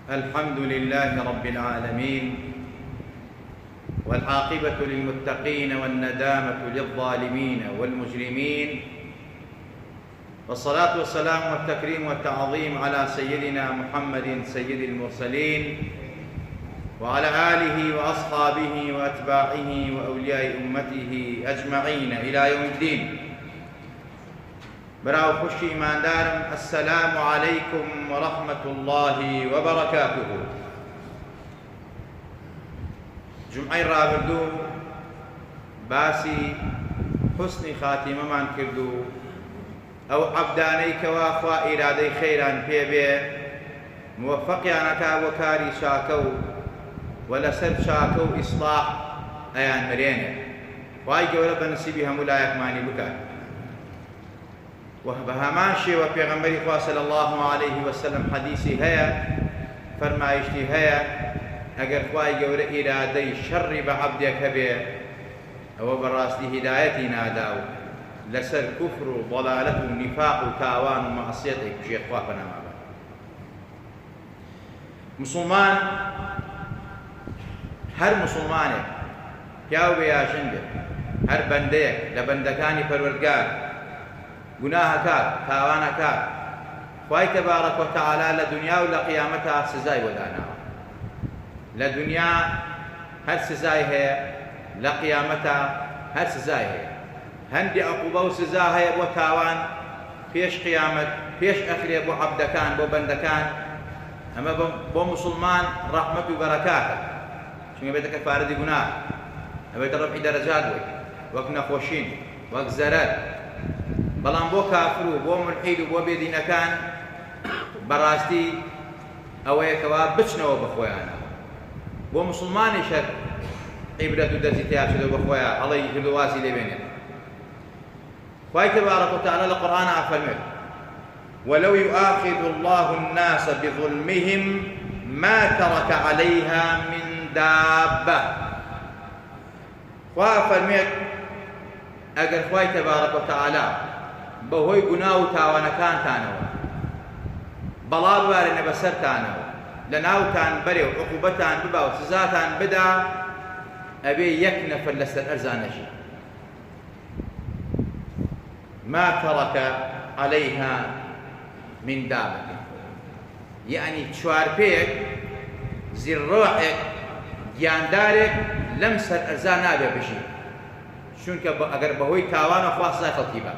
الحمد لله رب العالمين، والعاقبة للمتقين والندامة للظالمين والمجرمين، والصلاة والسلام والتكريم والتعظيم على سيدنا محمد سيد المرسلين، وعلى آله وأصحابه وأتباعه وأولياء أمته أجمعين إلى يوم الدين. براو خوشی ایماندارم، السلام عليكم ورحمة الله وبركاته. جمعی رابردو باسی حسن خاتمه من کردو او عبدانی کوا خوا اراده خیران پیبه موفقیانکا وکاری شاکو ولسر شاکو اصلاح ایان مرینه وای گوره بنصیبی همو لایق مانی بکار وهمان شيء وبيغمبري صلى الله عليه وسلم حديثي هيا فرمايشتي هيا اگر خواهي قول إرادي شر بعبدك به او براستي هدايتي ناداو لسر كفر وضلالة ونفاق وتاوان ومعصيتك شيخ خوافنا ما بعد مسلمان هر مسلمانك پیاو بیا جنده هر بنديك لبندكاني پروردگار گناه كار تاوانا كار خواهي تبارك وتعالى لدنيا ولقيامتها سزاي ودانا لدنيا هل سزاي هي لقيامتها هل سزاي هي هندي عقوبة وسزاي هي بو تاوان فيش قيامت فيش أخري بو عبدكان بو بندكان أما بو مسلمان رحمة وبركاته شنو بيتك فاردي گناه أبيت رفع درجات وكنا خوشين وك زرات بەڵام بۆ کافر و بۆ ملحید و بۆ بێدینەکان بەڕاستی ئەوەیەکەوە بچنەوە بە خۆیانە بۆ مسلمانیش هەر عیبرەت و دەرزی تیا بچێتەوە بە خۆیان هەڵەی کردوواسی لێبێنێت. خوای تبارك وتعالى لقرآن أفرمت ولو يؤاخذ الله الناس بظلمهم ما ترك عليها من دابة. وأفرمت ئەگەر خوای تبارك وتعالى بەهۆی گوناه و تاوانەکانتانەوە بەڵا بوارێنە بەسەرتانەوە لە ناوتان بەرێ و عقوبەتان ببا و سزاتان بدا ئەبێ یەک نەفەر لەسەر ئەرزان نەژی ما ترك عليها من دابة یعنی چوارپێک زیڕۆحێک گیاندارێک لەم سەر ئەرزان نابێ بژی چونکە ئەگەر بەهۆی تاوانە خوا سزای خەڵکی بە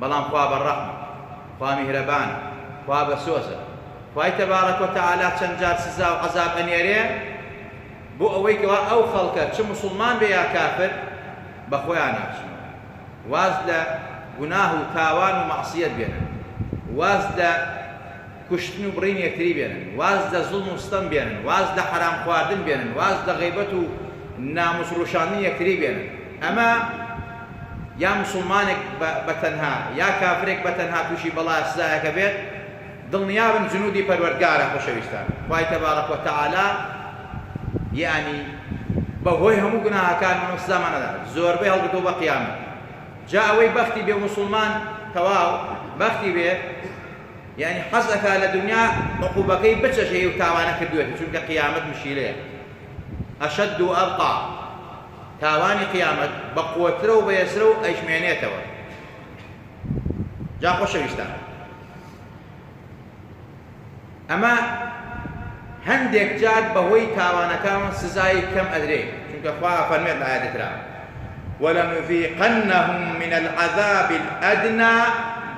بەڵام خوا بەڕەحمە خوا میهرەبانە خوا بەسۆزە خوای تەبارەک وتەعالا چەند جار سزا و عەزاب ئەنێرێ بۆ ئەوەی کەوا ئەو خەڵکە چ مسلمان بێ یا کافر بە خۆیان ناچنەوە واز لە گوناه و تاوان و مەعسیەت بێنن واز لە کوشتن و بڕین یەکتری بێنن واز لە زوڵم و ستەم بێنن واز لە حەرام خواردن بێنن واز لە غیبەت و ناموس ڕۆشاندنی یەکتری بێنن ئەمە یا مسلمانێک بەتەنها یا کافرێک بەتەنها تووشی بەڵای سزایەکە بێت دڵنیابن جنودی پەروەردگارە خۆشەویستان خوای تەبارەک وتەعالا یعنی بەهۆی هەموو گوناهەکانمان سزامانەدا زۆربەی هەڵگرتووە بە قیامەت جا ئەوەی بەختی بێ مسلمان تەواو بەختی بێ یعنی حەز ئەکا لە دنیا عقوبەکەی بچەشێ و تاوانە کردوێت چونکە قیامەت مشیلەیە ئەشەد و ئەبقا تاوانی قیامەت بە قووەترە و بەیەسرە و ئەیشمێنێتەوە. جا خۆشەویستان ئەمە هەندێک جار بەهۆی تاوانەکان سزای کەم ئەدرێ چونکە خوا فەرمێت لە ئایەتێکدا وَلَنُذِيقَنَّهُم مِّنَ الْعَذَابِ الْأَدْنَى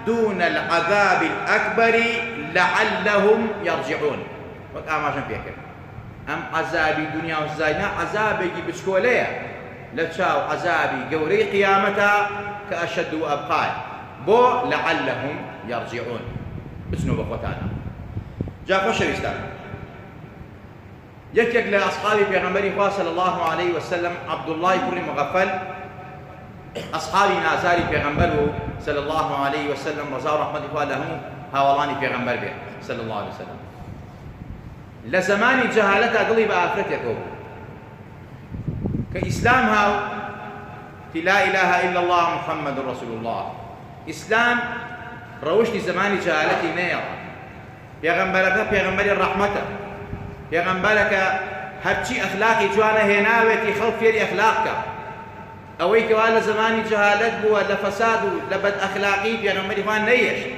دُونَ الْعَذَابِ الْأَكْبَرِ لَعَلَّهُمْ يَرْجِعُونَ وەک ئاماژەم پێکرد ئەم عەزابی دنیا و سزاینا عەزابێکی بچکۆلەیە لە چاو عەزابی گەورەی قیامەتە کە ئەشەد و ئەبقایە بۆ لەعەلەهم یەرجیعون بچنەوە بە خۆتانە. جا خۆشەویستان یەکێک لە ئەسحابی پێغەمبەری خوا صلی الله عليه وسلم عەبدوڵڵای کوڕی مغەفەل ئەسحابی نازاری پێغەمبەر بوو صلی الله عليه وسلم ڕەزا و ڕەحمەتی خوا لە هەموو هاوڵانی پێغەمبەر بێت صلی الله عليه وسلم لە زمانی جەهالەتا دڵی بە ئافرەتێکەوە بوو کە ئیسلام هاو لا إله إلا الله محمد رسول الله ئیسلام ڕەوشی زمانی جەهالەتی نەیەڵ پێغەمبەرەکە پێغەمبەری ڕەحمەتە پێغەمبەرەکە هەرچی ئەخلاقی جوانە هێناوێتی خەڵک فێری ئەخلاقکە ئەوەی کەوا لە زمانی جەهالەت بووە لە فەساد و لە بەد ئەخلاقی پێغەمبەری خوا نەیهێشت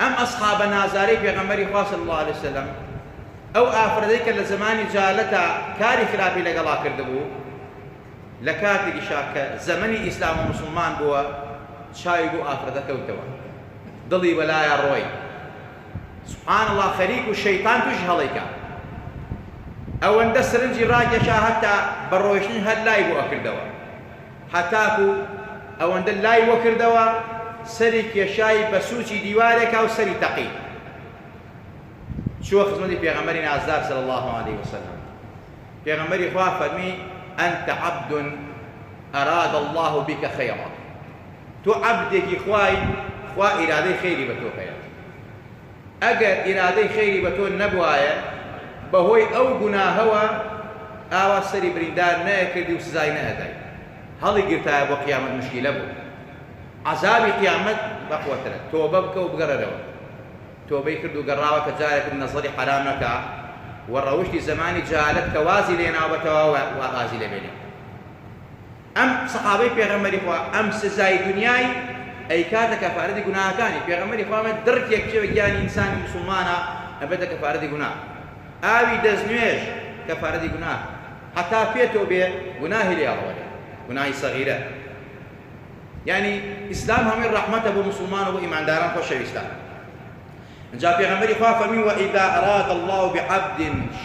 ئەم ئەسحابە نازارەی پێغەمبەری خوا صلی الله علیه وسلم ئەو ئافرەتەی کە لە زمانی جەهالەتە کاری خراپی لەگەڵا کردبوو لە کاتێکیشا کە زەمەنی ئیسلام و موسڵمان بووە چاوی بۆ ئافرەتە کەوتەوە دڵی بەلایە ڕۆی سبحان الله خەریک و شەیطان توش هەڵەیکا ئەوەندە سرنجی ڕاکێشا هەتا بە ڕۆیشتن هەر لای بۆ ئەکردەوە هەتاکو ئەوەندە لای بۆ کردەوە سەری کێشایی بە سووچی دیوارێکا و سەری تەقی چووە خزمەتی پێغەمبەری نازدار صلی الله عليه وسلم پێغەمبەری خوا فەرمی أنت عبد أراد الله بك خيرا تو عبدێکی خوای خوا ئیرادەی خەیری بە تۆ هەیە ئەگەر ئیرادەی خەیری بە تۆ نەبوایە بەهۆی ئەو گوناهەوە ئاوا سەری بریندار نەیەکردی و سزای نەئەدای هەڵی گرتایە بۆ قیامەت مشکیلە بوو عەزابی قیامەت بەخۆترە تۆبە بکە و بگەڕێرەوە تۆبەی کرد و گەڕاوە کە جارێکت نەزەری حرام نەکا و ڕەوشتی زمانی جەهالەت کە وازی لێناوبەتەوە و ئازی لێبێنێ ئەم سەحابەی پێغەمبەری خوا ئەم سزای دنیای ئەی کاتە کەفارەتی گوناهەکانی پێغەمبەری خوا دڕکێک چێوە گیانی ئینسانی موسڵمانە ئەبێتە کەفارەتی گوناه ئاوی دەستنوێژ کەفارەتی گوناه حتا پێتۆ بێ گوناهی لێ ئەڕۆڵێ گوناهی سەغیرە یعنی ئیسلام هەمووی ڕەحمەتە بۆ موسڵمان و بۆ ئیمانداران خۆشەویستان جا پێغەمبەری خوا فەرمی وإذا أراد الله بعبد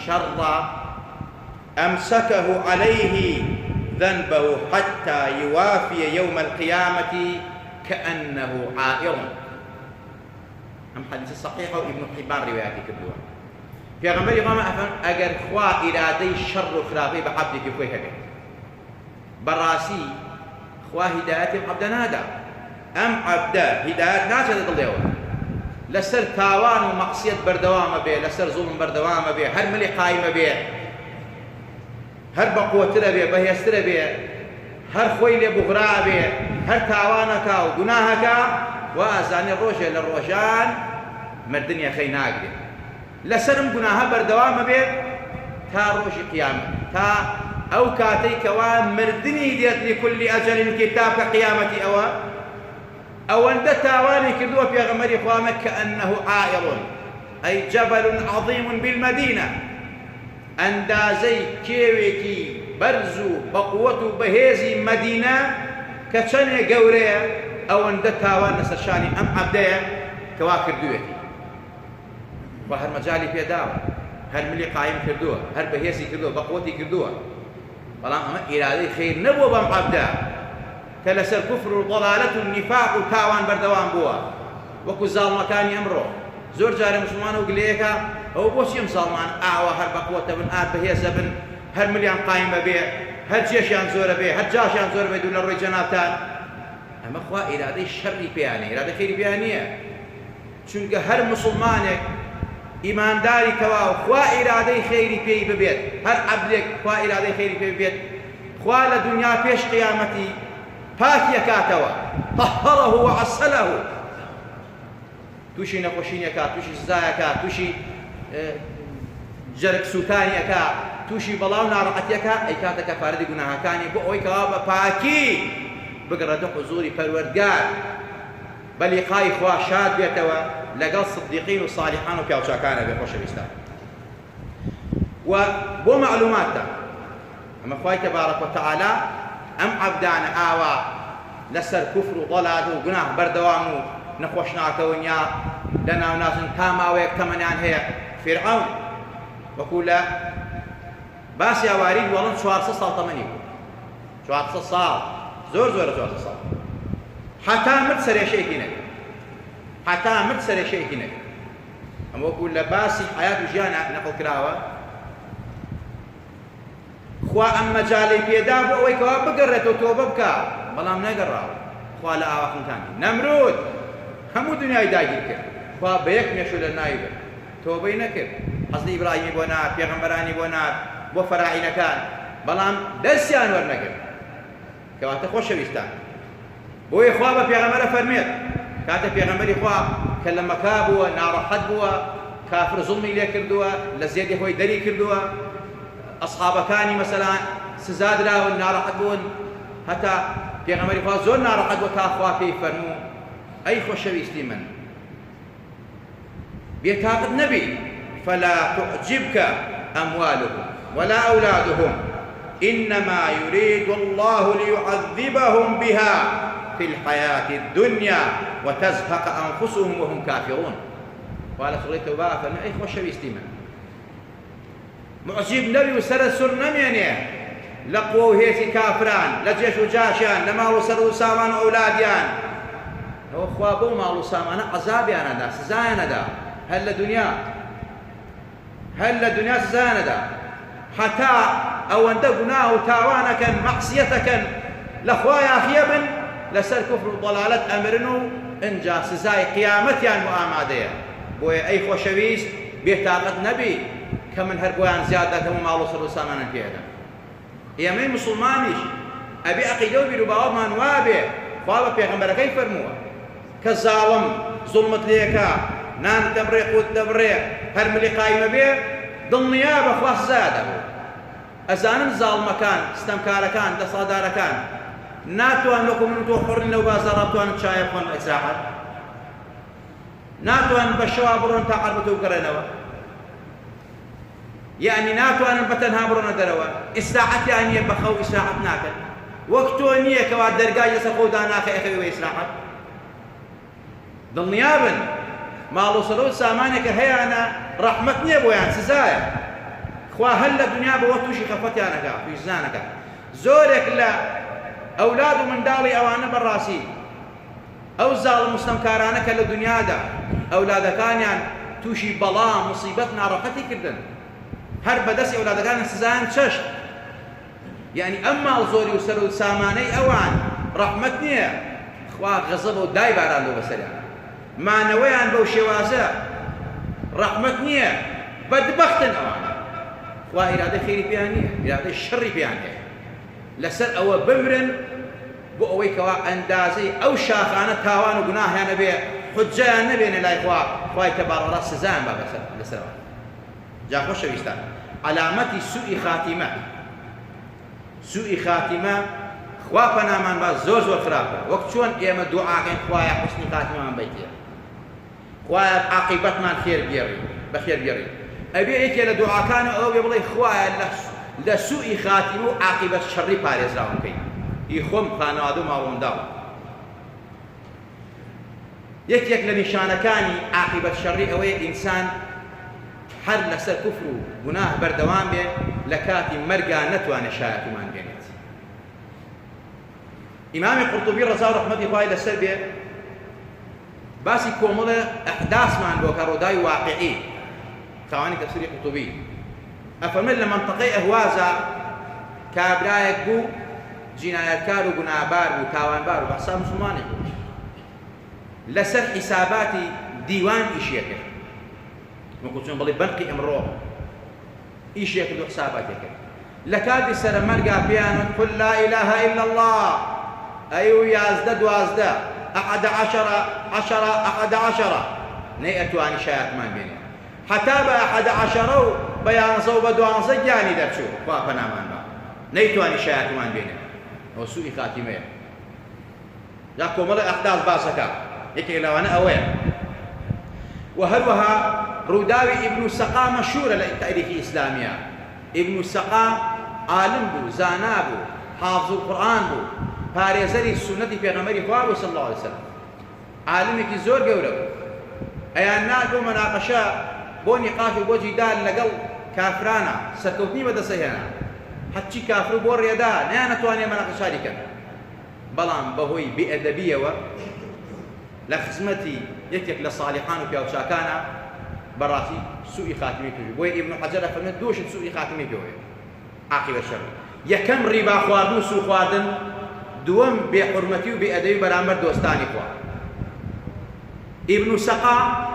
شرا أمسكه عليه ذنبه حتى يوافي يوم القيامة كأنه عائر أم حديث صحيح وابن حبان رواياتي كردوها پێغەمبەری خوا ئەگەر خوا ئیرادەی شەڕ و خراپەی بە عەبدێکی خۆی هەبێت بەڕاستی خوا هیدایەتی عەبدە نادا ئەم عەبدە هیدایەت ناچێتە دڵێەوە لەسەر تاوان و مەعسیەت بەردەوامە بێ لەسەر زوڵم بەردەوامە بێ هەر ملی قایمە بێ هەر بەقوترە بێ بەهێزترە بێ هەر خۆی لێ بوغرا بێ هەر تاوانەکا و گوناهەکا وا ئەزانێ ڕۆژێ لە ڕۆژان مردنیە خەی ناگرێت لەسەرم گوناهە بەردەوامە بێت تا ڕۆژی قیامەت تا ئەو کاتەی کەوا مردنی دێت لكل أجل كتاب کە قیامەتی ئەوەندە تاوانی کردووە پێغەمبەری خوامە كأنه عائر أي جبل عظيم بالمدينة ئەندازەی کێوێکی بەرز و بەقووەت و بەهێزی مەدینە کە چەندێ گەورەیە ئەوەندە تاوان لەسەر شانی ئەم عەبدەیە کەوا کردووێتی و هەر مەجالی پێداوە هەر ملی قایم کردووە هەر بەهێزی کردووە بەقووەتی کردووە بەڵام ئەمە ئیرادەی خەیر نەبووە بەم عەبدە کە لەسەر کوفر و ضەلالەت و نیفاق و تاوان بەردەوام بووە وەکو زاڵمەکانی ئەمڕۆ زۆر جارە موسڵمانە و گلەیەکە ئەوە بۆچی ئەم زاڵمان ئاوا هەر بەقووەتە بن ئار بەهێزە بن هەر ملیان قایمە بێ هەر جێشیان زۆرە بێ هەر جاشیان زۆر بێت و لە ڕۆی جەنابتان ئەمە خوا ئیرادەی شەڕی پێیان هەیە ئیرادەی خەیری پێیان نییە چونکە هەر موسڵمانێک ئیمانداری تەواو خوا ئیرادەی خەیری پێی ببێت هەر عەبدێک خوا ئیرادەی خەیری پێی ببێت خوا لە دنیا پێش قیامەتی پاکی ئەکاتەوە طهره وعسله تووشی نەخۆشینەکە تووشی سزایەکە تووشی جەرگ سووتانیەکە تووشی بەڵاو ناڕەحەتیەکە ئەی کاتە کەفارەتی گوناهەکانی بۆ ئەوەی کەوا بە پاکی بگەڕێتە حوزوری پەروەردگار بە لیقای خوا شاد بێتەوە لەگەڵ صدیقین و صالحان و پیاوچاکانە بێ خۆشەویستان و بۆ معلوماتە ئەمە خوای تەبارەک وتەعالا ئەم عەبدانە ئاوا لەسەر کوفر و ضەلال و گوناه بەردەوام و نەخۆش ناکەونیا لە ناوناچن تا ماوەیەک تەمەنیان هەیە فیرعەون وەکو لە باسی ئاوارید وەڵن 400 ساڵ تەمەنی بوو 400 ساڵ زۆر زۆرە 400 ساڵ حتا مرد سەرێشەیەکی نەکرد حتا مرد سەرێشەیەکی نەکرد ئەمە وەکو لە باسی حیات و ژیان نەقڵ کراوە خوا ئەم مەجاڵەی پێدا بۆ ئەوەی کەوا بگەڕێتەوە تۆبە بکە بەڵام نەگەڕاوە خوا لە ئاواخنتانی نەمرود هەموو دنیای داگیر کرد خوا بە یەک مێشو لە ناوی برد تۆبەی نەکرد حەزری ئیبراهیمی بۆ نات پێغەمبەرانی بۆ نات بۆ فەراعینەکان بەڵام دەستیان وەرنەگرت کەواتە خۆشەویستان بۆیە خوا بە پێغەمبەرە فەرمێت کاتە پێغەمبەری خوا کە لە مەکا بووە ناڕەحەت بووە كافر ظلمي لێ کردووە لە زێدی خۆی دەری کردووە ئەسحابەکانی مەسەلان سزادراون ناڕەحەت بوون هەتا پێغەمبەری خوا زۆر ناڕەحەت بووە تا خوا پێی فەرموو ئەی خۆشەویستی من بێتاقت نەبی فلا تعجبك أموالهم ولا أولادهم إنما يريد الله ليعذبهم بها في الحياة الدنيا وتزهق أنفسهم وهم كافرون قال سورة التوبة فما أي خۆشەویستی من معجب نبي وسر السر نمينه لقوة وهيتي كافران لجيش وجاشان لما وسر وسامان وأولاديان هو خوابو مالو سامان عذابي أنا دا سزاي أنا دا هل الدنيا سزاي أنا دا حتى أو أن دقناه تاوانك معصيتك لخوايا خيبا لسر كفر وضلالة أمرنو إنجا سزاي قيامتي عن مؤامادية بوي أي خوشويس بيتاقت نبي كمن هربوان زيادة كمو مالو سر وسامانا في هذا يمين مسلمانيش أبي أقيدو برباوب من وابه خوابا بيغمبر كيف فرموه كالظالم ظلمت ليكا نان دبري قوت دبري هرملي قايمة بيه ضمن نيابة خلاص زاده أزانم ظالم كان استمكار كان دصادار كان ناتوان لكم من توحرن لو بازارتوان تشايب خون إساحة ناتوان بشوابرون تعربتو قرنوا يعني ناتوان بتنهابرون دروا إساحة يعني يبخو إساحة ناكل وقتونية كواد درقاء يسخو داناك إخوي وإساحة ضمن نيابا مالو صلوات سامانك هي أنا رحمتني أبو يعني سزايا خوا هلا الدنيا بوتوشي خفتي أنا كا في زانك زورك لا أولاد من داري أو أنا براسي أو زال مستمكارانك للدنيا دا أولاد كان يعني توشي بلا مصيبتنا رفتي كردن هر بدسي أولاد كان سزايا تشش يعني أما الزوري وسلو ساماني أوان رحمتني خوا غضب وداي بعد له بسريع ما نويان بو شوازة رحمتني بدبخت أوان وإرادة خيري بيانية إرادة الشر بيانية لسر أو بمرن بو أوي كوا أندازي أو شاخانة تاوان وقناه يا نبي حجة يا نبي لا إخوة تبار راس سزان بابا لسر جا خوش ويستان علامتي سوء خاتمة خوا پنامان باز زور خرابة وقت شون إيما دعاء كان خوايا حسن خاتمة من بيتي خوايا عاقبت من بخير بيري أبي إيكي لدعاء كان أو يبلي خوايا لسوء خاتمة عاقبت شر باريز راهم كي يخم خانوادو مارون داو يك لنشانكاني عاقبت شر أوي إنسان هر لسر كفر گناه بردوام بي لكاتي مرقا نتوان شاية من بينت إمام القرطبي رضا رحمة الله لسر بي باسي كومل أحداث من بوكاروداي واقعي تواني تفسير القرطبي أفرمل لمنطقي أهوازا كابرايك بو جنايتكار وقنابار وتاوانبار وبحساب مسلماني لسر حساباتي ديوان إشيكي ممكن بلي بنقي امرو ايش ياكلوا حساباتك لكاد سر مرقا بيان قل لا اله الا الله ايو يازدد وازدا 11 نيئتو عن شايات ما بيني حتى با 11 بيان صوب دوان سجاني درشو وافنا مان با نيتو عن شايات ما بيني وسوء خاتمه ياكو ملا احداث باسكا يكي لو انا اوين وهلوها روداوي ابن السقا مشهورة للتاريخ الإسلامية ابن السقا عالم بو زانابو حافظ القرآن بو باريزري السنة في غمري خواب صلى الله عليه وسلم عالمك زور قوله أيان ناقو مناقشة بو نقاش بو جدال لقل كافرانا سكوتني بدا سيهانا حتى كافر بو الريادا نانا تواني مناقشة لك بلان بهوي بأدبية لخزمتي يتك لصالحان وفي أوشاكانا براسي سوء خاتمي توجي بوي ابن حجر فرمت دوش سوء خاتمي توجي عاقبة الشر يكم ربا خواردن سوء خواردن دوم بحرمتي وبأدبي برامبر دوستاني خوار ابن سقا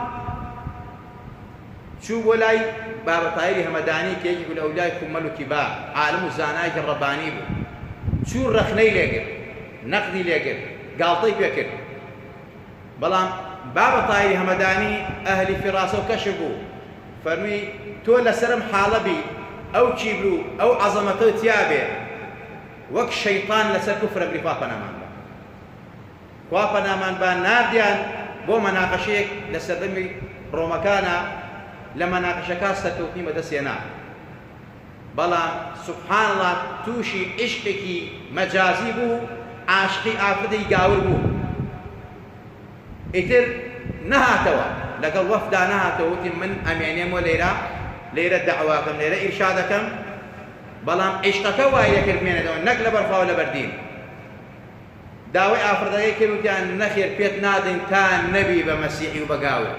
شو ولاي بابا طايري همداني كي يقول أولاي كملوا كبار عالم الزاناي الرباني بو شو الرخني ليقر نقدي ليقر قالطي بيكر بلان بابا طايري همداني أهلي فراسه وكشفوا فەرمووی تۆ لەسرم حاڵە بی ئەو کیبر و ئەو عەزەمەتە تیا بێ وەک شەیطان لەسەر کوفرە بری خوا پەنامان بە خوا پەنامان بە ناردیان بۆ مەناقەشەیەک لە سەردەمی ڕۆمەکانە لە مەناقەشەکە سەرکەوتنی بەدەستێنا بەڵام سوبحان الله تووشی عیشقێکی مەجازی بوو عاشقی ئافرەتێکی گاور بوو ئیتر نەهاتەوە لەگەڵ وەفدا نەهاتەوە وتی من ئەمێنێمەوە لێرە دەعواکەم لێرە ئیرشادەکەم بەڵام عیشقەکە وای لێکرد بمێنێتەوە نەک لەبەر خوا و لەبەر دین داوای ئافرەتەکەی کرد وتیان نەخێر پێت نادەین تا نەبی بە مەسیحی و بە گاور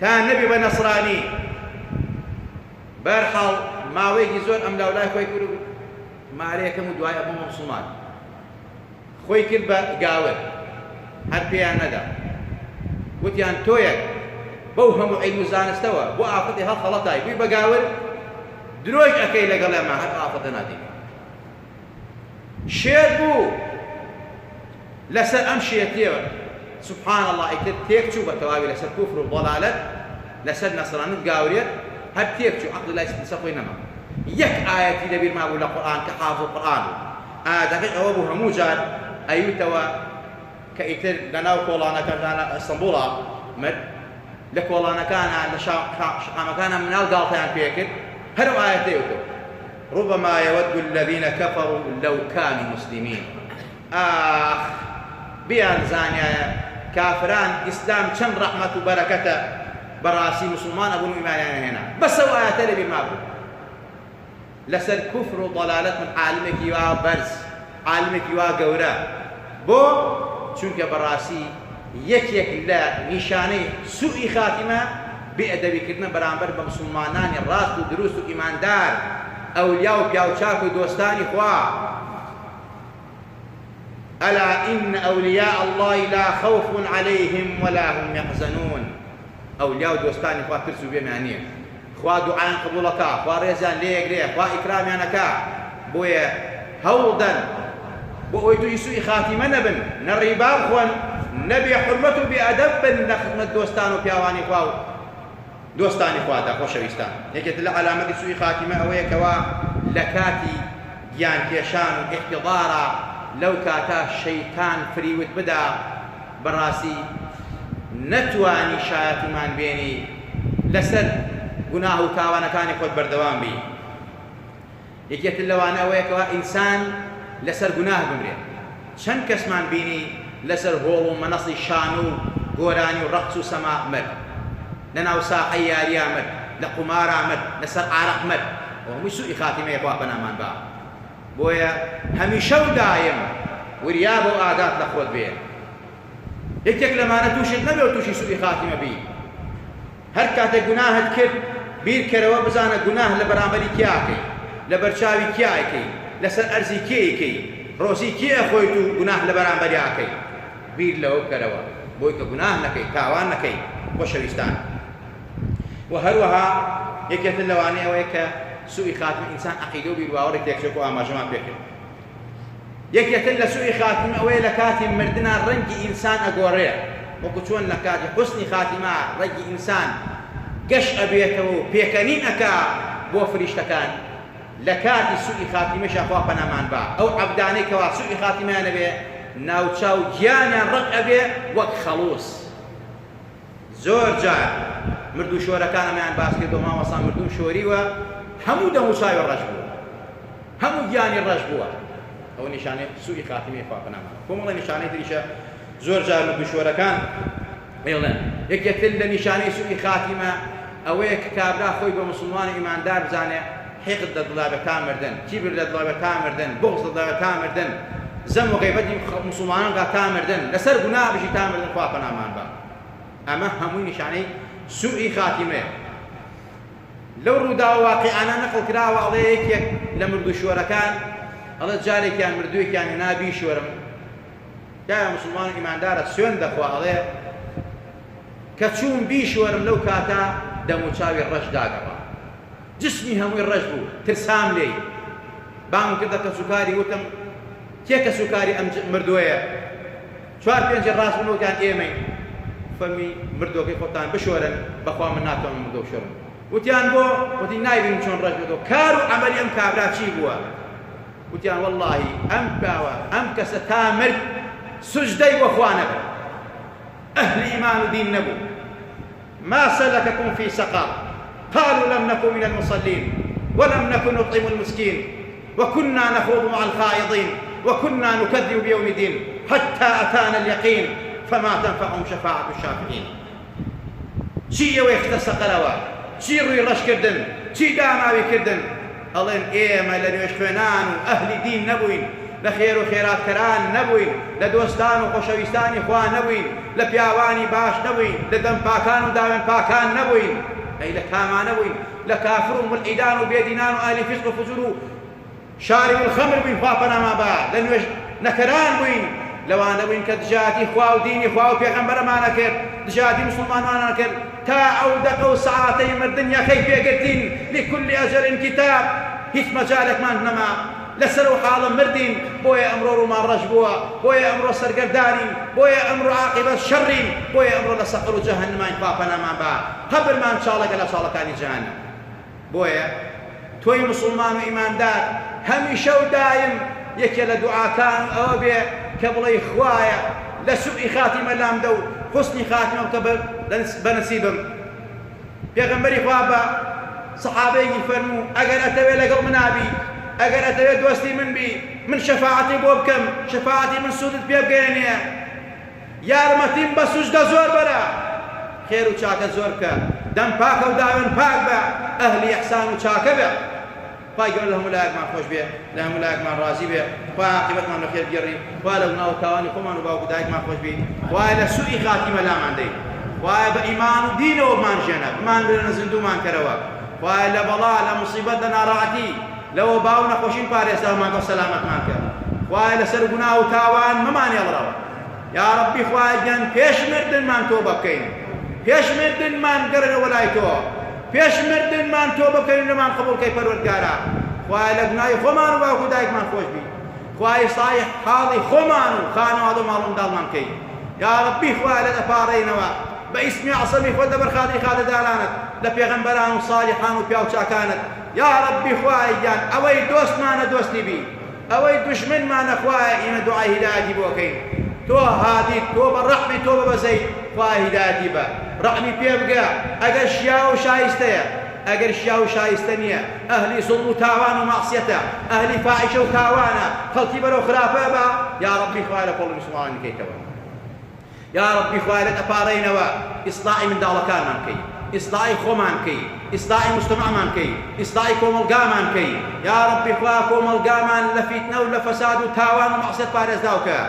تا نەبی بە نەسرانی بەرحاڵ ماوەیەکی زۆر ئەم لاولای خۆی کرد و مارەیەکەم و دوای ئەبوومە موسڵمان خۆی کرد بە گاور هەر پێیان نەدا وتیان تۆیەک بەو هەموو عیلم و زانستەوە بۆ ئافرەتی هەڵخەڵەتای بووی بە گاور درۆژ ئەکەی لەگەڵ ئێمە هەر ئافرەتە نادی شێر بوو لەسەر ئەم شێتیەوە سبحان الله ئیتر تێک چوو بە تەواوی لەسەر کوفر و ضەلالەت لەسەر نەسرانیت گاوریت هەر تێک چوو عەقڵی لای سە خۆی نەما یەک ئایەتی لەبیر مابوو لە قورئان کە حافظ قورئان بوو ئایەتەکەی ئەوە بوو هەموو جار ئەیوتەوە کە ئیتر لەناو کۆڵانەکەدانە ئەستەمبوڵا مرد لە کۆڵانەکانە لە شقامەکانە مناڵ گاڵتەیان پێکرد هەرو ئایەتەی وتەوە ربما يود الذين كفروا لو كانوا مسلمين آخ بیان زانیایە کافران ئیسلام چەند ڕەحمەت و بەرەکەتە بەڕاستی مسلمان ئەبوون و ئیمانیان هێنا بەس ئەو ئایەتە لەبیر مابوو لەسەر کوفر و ضەلالەت من عالمێکی وا بەرز عالمێکی وا گەورە بۆ چونکە بەڕاستی یەکێک لە نیشانەی سوئی خاتیمە بێئەدەبیکردنە بەرامبەر بە مسلمانانی ڕاست و دروست و ئیماندار ئەولیا و پیاوچاک و دۆستانی خوا ألا إن أولياء الله لا خوف عليهم ولا هم يحزنون أولياء ودوستاني خوا ترسو بيمانية خوا دعاء قبولك خوا ريزان ليك خوا إكراميانك بويا هودا بويتو يسوي خاتمة نبن نريباب خوان نبي حرمته بأدب نخدمة دوستان وبياواني خوا دوستاني خوا دا خوش ويستان هيك تلا علامة يسوي خاتمة أويا كوا لكاتي جيان كيشان احتضارا لو كاتا شيطان فريوت بدا براسي نتواني شایەتمان بێنی لەسەر گوناه و تاوانەکانی خۆت بەردەوام بی یەکێتر لەوانە ئەوەیەکەوە ئینسان لەسەر گوناه بمرێت چەند کەسمان بینی لەسەر هۆڵ و مەنەسڵی شان و گۆرانی و ڕەقس و سەما مرد لەناو ساحەی یاریە مرد لە قومارا مرد لەسەر عارەق مرد هەمووی سوئی خاتیمەیە خوا پەنامان با بۆیە هەمیشە و دایم وریا بۆ ئاگات لە خۆت بێ یەکێک لەمانە تووشت نەبێ و تووشی سوئی خاتیمە بی هەر کاتێک گوناهت کرد بیرکەرەوە بزانە گوناه لە بەرامبەری کیاکەی لە بەرچاوی کیاکەی لەسەر ئەرزی کێیکەی ڕۆزی کێ ئەخۆیت و گوناه لە بەرامبەریاکەی بیر لەوە بکەرەوە بۆی کە گوناه نەکەی تاوان نەکەی خۆشەویستان و هەروەها یەکێتر لەوانەیە ئەوەیە کە سوئی خاتمە ئینسان عەقیدە و بیرباوەڕی تێکچێت و ئاماژەمان پێکرد یەکێتر لە سوئی خاتمە ئەوەیە لە کاتی مردنا ڕەنگی ئینسان ئەگۆڕێ وەکو چۆن لە کاتی حوسنی خاتیمە ڕەنگی ئینسان گەش ئەبێتەوە و پێکەنین ئەکا بۆ فریشتەکان لە کاتی سوئی خاتیمەشە خوا پەنامان با ئەو عەبدانەی کەوا سوئی خاتیمەیان ئەبێ ناوچاو گیانیان ڕەق ئەبێ وەک خەڵووس زۆر جار مردو شۆرەکان ئەمەیان باس کردەوە مامەسا مردوم شۆریوە هەموو دەموچاوی ڕەش بووە هەموو گیانی ڕەش بووە ئەوە نیشانەی سوئی خاتیمەی خوا پەنامان کۆمەڵی نیشانەی تریشە زۆر جار مردو شۆرەکان بڵێن یەکێتر لە نیشانەی سوئی خاتیمە ئەوەیە کە کابرا خۆی بە مسلمانی ئیماندار بزانێ حقد لە دڵا بە تا مردن کیبر لە دڵا بە تا مردن بغض لە دڵا بە تا مردن زەم و غیبەتی مسلمانان تا مردن لەسەر گوناه بژی تا مردن خوا پەنامان با ئەمە هەمووی نیشانەی سوئی خاتیمەیە لەو ڕووداوە واقیعانە نەقڵ کراوە ئەڵێ یەکێک لە مردو شۆرەکان ئەڵێ جارێکیان مردوویەکیان هێنا بیشۆرم دایە مسلمان ئیماندارە سوێن دەخوا ئەڵێ کە چوون بیشۆرم لەو کاتە دەموچاوی ڕەش داگەڕا جسمی هەمووی ڕەش بوو ترسام لێی بانگ کردە کە سوکاری وتم کێ کە سوکاری ئەم مردووەیە چوار پێنج ڕاست بوون وتیان ئێمەی فەرمی مردۆکەی خۆتان بشۆرن بەخوا من ناتوانم مردۆ بشۆرم وتیان بۆ وتی نایبین چۆن ڕێژ بێتەوە کار و عەمەلی ئەم کابرا چی بووە وتیان وەڵڵاهی ئەم پیاوە ئەم کەسە تا مرد سوجدەی بۆ خوا نەبوو ئەهلی ئیمان و دین نەبوو ما سلككم في سقر قالوا لم نكن من المصلين ولم نكن نطعم المسكين وكنا نخوض مع الخائضين وكنا نكذب بيوم الدين حتى أتانا اليقين فما تنفعهم شفاعة الشافعين چی ئەوەی خستە سەقەرەوە چی ڕووی ڕەش کردن چی داماوی کردن ئەڵێن ئێمە لە نوێژ خوێنان و ئەهلی دین نەبووین لە خێر و خێراتکەران نەبووین لە دۆستان و خۆشەویستانی خوا نەبووین لە پیاوانی باش نەبووین لە دەم پاکان و داوێن پاکان نەبووین ئەی لە کامان نەبووین لە کافر و ملعیدان و بێدینان و ئاهلی فیسق و فجور و شارب الخمر بووین خوا پەناما با لە نوێژ نەکەران بووین لەوانە بووین کە دژاتی خوا و دینی خوا و پێغەمبەرەمانە کرد دژاتی مسلمانانە کرد تا ئەو دەقە و سەعاتەی مردن یەخەی پێگرتین لكل ئەجەل کتاب هیچ مەجالێکمان نەما لەسەر و حاڵە مردین بۆیە ئەمڕۆ ڕوومان ڕەش بووە بۆیە ئەمڕۆ سەرگەردانین بۆیە ئەمڕۆ عاقبەت شەڕین بۆیە ئەمڕۆ لە سەقر و جەهەنەمان خوا پەنامان با قەبرمان چاڵەکە لە چاڵەکانی جەهەنەم بۆیە تۆی مسلمان و ئیماندار هەمیشە و دایم یەکێ لە دوعاکان ئەوە بێ کە بڵێ خوایە لە سوئی خاتیمە لامدە و حوسنی خاتیمە بکە بە نەسیبم پێغەمبەری خوا بە سەحابەیەکی فەرموو ئەگەر ئەتەوێ لەگەڵ منابی ئەگەر ئەتەوێت دۆستی من بی من شەفاعەتی بۆ بکەم شەفاعەتی من سوودت پێ بگەێنێ یارمەتیم بە سوجدە زۆر بەرە خێر و چاکە زۆر بکە دەم پاکە و داوێن پاک بە ئەهلی ئیحسان و چاکە بێ خوای گەورە لە هەموو لایەکمان خۆش بێ لە هەموو لایەکمان ڕازی بێ خوای عاقبەتمان لە خێر بگێڕی خوای لە گوناه و تاوانی خۆمان و باوک و دایکمان خۆش بی خوای لە سوئی خاتیمە لامان دەی خوای بە ئیمان و دینەوە بمانژێنە بمان برێنە زیندوومان کەرەوە خوای لە بەڵا لە موسیبەت لە ناڕەحەتی لەوە باو نەخۆشین پارێزرامان بە سەلامەتمان کرد خوای لەسەر گوناه و تاوان مەمانێڵڕەوە یا ڕەبی خوای گیان پێش مردنمان تۆبە بکەین پێش مردنمان گەڕێنەوە لای تۆ پێش مردنمان تۆبە بکەین لەمان قبوڵکەی پەروەردگارە خوای لە گوناهی خۆمان و باوک و دایکمان خۆش بی خوای ئیسڵاحی حاڵی خۆمان و خانەوادە و ماڵ و منداڵمان بکەین یا ڕەبی خوای لە دەپاڕێینەوە بە ئیسمی عەسەمی خۆت لەبەر خاتری خاتردارانت لە پێغەمبەران و ساڵحان و پیاو چاکانت یا ڕەبی خوای گیان ئەوەی دۆستمانە دۆستی بی ئەوەی دوژمنمانە خوای ئێمە دوعای هیدایەتی بۆ بکەین تۆ هادی تۆ بە ڕەحمی تۆ بە بەزەی خوای هیدایەتی بە ڕەحمی پێ بگە ئەگەر شیا و شایستەیە ئەگەر شیا و شایستە نییە ئەهلی زوڵم و تاوان و مەعسیەتە ئەهلی فاحیشە و تاوانە خەڵکی بەرەو خراپە بە یا ڕەبی خوای لە کۆڵ مسلمانانی بکەیتەوە یا ڕەبی خوای لە ئەپارڕێینەوە ئیسڵاحی منداڵەکانمان بکەی ئیسڵاحی خۆمان بکەی ئیسڵاحی مجتەمەعمان بکەی ئیسڵاحی کۆمەڵگامان بکەی یا ڕەبی خوا کۆمەڵگامان لە فیتنە و لە فەساد و تاوان و مەعسیەت پارێزراوکە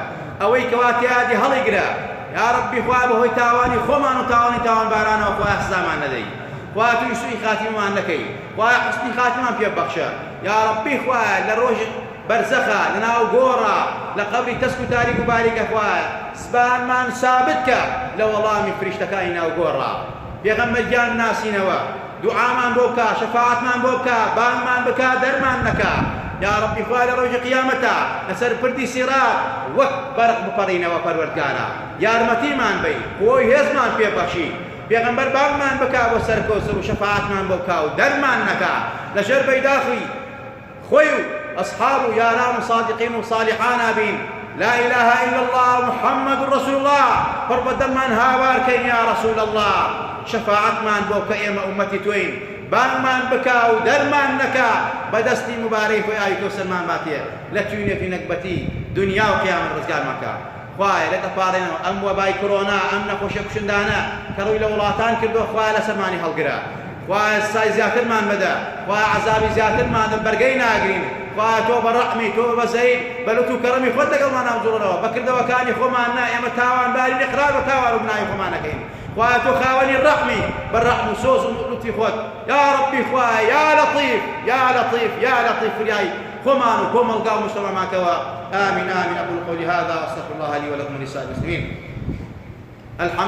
ئەوەی کەوا تیادی هەڵیگرە یا ڕەبی خوا بەهۆی تاوانی خۆمان و تاوانی تاوانبارانەوە خوای سزامان نەدەی خوا توی سوئی خاتیمەمان نەکەی خوای حوسنی خاتیمەمان پێ بەخشە یا ڕەبی خوا لە ڕۆژی بەرزەخە لە ناو گۆڕە لە قەبری تەسک و تاریک و باریکە خوایە سبانمان سابت کە لە وەڵامی فریشتەکانی ناو گۆڕە پێغەمبەریان ناسینەوە دوعامان بۆ بکە شەفاعەتمان بۆ بکە بانگمان بکە دەرمان نەکە یا ڕەبی خوا لە ڕۆژی قیامەتە لەسەر پردی سیرات وەک بەرق بپەڕینەوە پەروەردگارە یارمەتیمان بی خۆی هێزمان پێبەخشی پێغەمبەر بانگمان بکە بۆ سەر کەوسەر و شەفاعەتمان بۆ بکە و دەرمان نەکە لەژێر بەیداخی خۆی و أصحاب ياران صادقين وصالحان بين لا إله إلا الله محمد رسول الله فربد من هاوار كين يا رسول الله شفاعت من بوك إيما أمتي توين بان من بكا ودر من نكا بدستي مبارك وآيك وسلمان باتيه لا توني في نكبتي دنيا وقيامة رزقار مكا خواهي لتفارين أم وباي كورونا أم نخوش كشندانا كروي لولاتان كردو خواهي لسرماني هالقرا خواهي الساي زياتر من بدا خواهي عذابي زياتر من برقين آقرين خواهي توبة رحمي توبة زيد بلوتو كرمي خود دقل ما نامزورنا بكرد وكاني خمانا يما تاوان بارين إقرار وتاوان وبناي خمانا كين خواهي تو خاوني الرحمي بالرحم وسوز ولطفي خود يا ربي خواهي يا لطيف يا لطيف يا لطيف فرياي خمان وكم القاو مجتمع معك آمين آمين أقول قولي هذا وأستغفر الله لي ولكم ولسائر المسلمين الحمد